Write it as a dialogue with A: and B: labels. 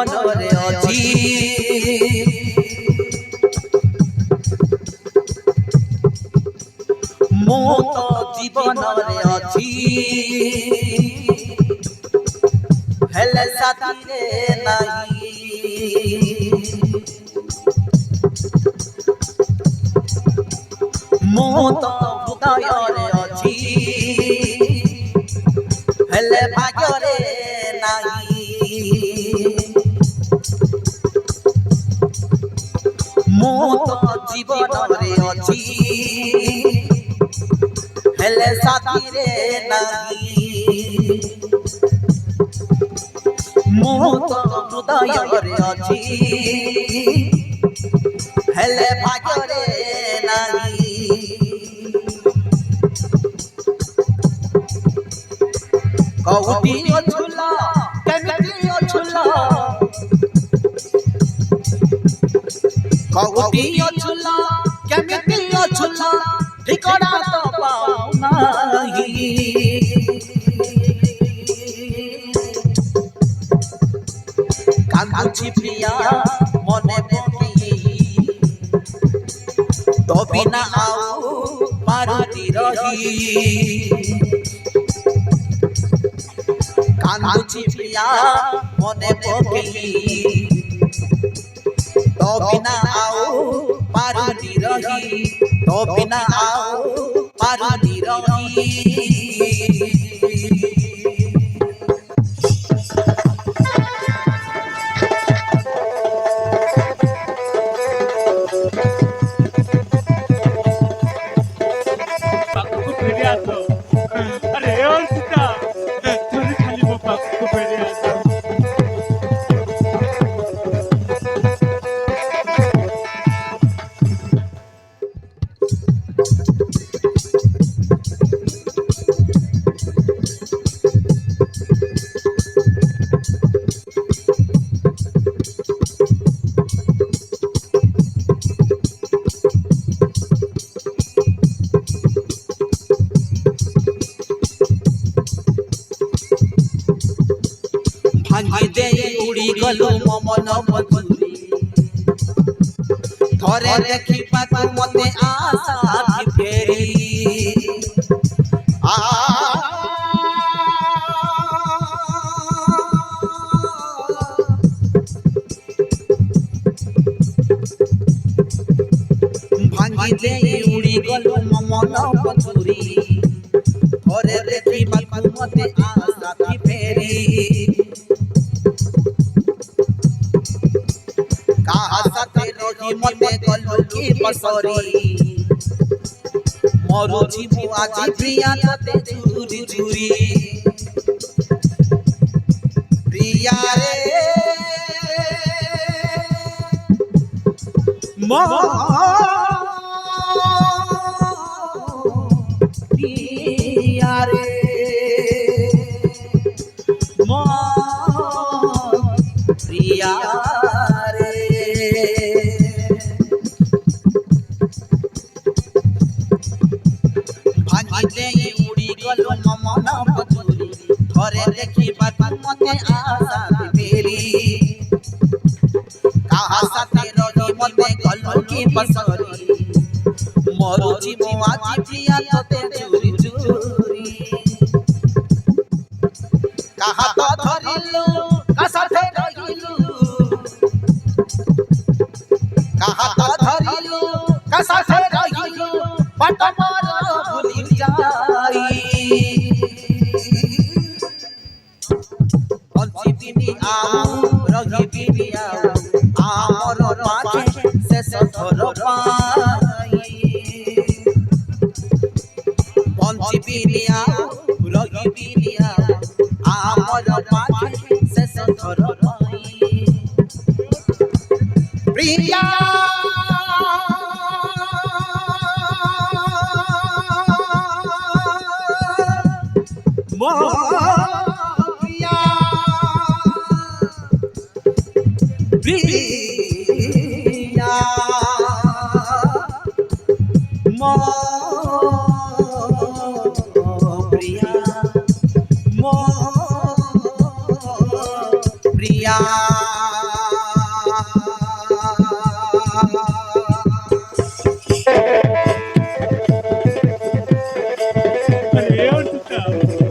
A: ଜୀବନରେ ଅଛି ମୁଁ ତ ଜୀବନରେ ଅଛି ହେଲେ ସାଥିରେ ନାହିଁ ମୁଁ ତ ହୃଦୟରେ ଅଛି ହେଲେ ଭାଗ୍ୟରେ ନାହିଁ ମୁଁ ତ ଜୀବନରେ ଅଛି ହେଲେ ସାଥିରେ ନାହିଁ ମୁଁ ତ ହୃଦୟରେ ଅଛି ହେଲେ ଭାଗ୍ୟରେ ନାହିଁ କଉଠି ଅଛୁଲ କେମିତି ଅଛୁଲ କଉଠି ଅଛୁଲ କେମିତି ଅଛୁଲ ଠିକଣା ତ ପାଉନାହିଁ କାନ୍ଦୁଛି ପ୍ରିୟା ମନେ ପକେଇ ତୋ ବିନା ଆଉ ପାରୁନି ରହି কান্দুছি প্রিয়া মনে পকেই তো বিনা আও পারুনি রহি তো বিনা আও পারুনি রহি ভাঙি দেই উড়ি গলু মমন মধুরি ধরে দেখি পাতু মতে আশা ফেরি ভাঙি দেই উড়ি গলু মমন মধুরি ধরে দেখি পাতু মতে আশা ফেরি কাহাতে রহি মতে গলু কি বসরি মরুছি মু আজি প্রিয়া ততে ঝুরি ঝুরি প্রিয়া রে প্রিয়া রে প্রিয়া উড়ি গল মমন মধুরি ঘরে দেখি বাতু মতে আশা ফেরি কাহা সাথে রহি মতে গল কি বসরি মরুছি মো আজি প্রিয়া ততে চুরি চুরি কাহা তো ধরিলু কা সাথে রহিলু কাহা তো ধরিলু কা সাথে রহিলু বাট মর ভুলি যাই বঞ্চিবিনি আও রহিবিনি আও আমর পাছে শেষ থর পাই বঞ্চিবিনি আও রহিবিনি আও আমর পাছে শেষ থর পাই প্রিয়া প্রিয়া প্রিয়া প্রিয়া প্রিয়া
B: welcome.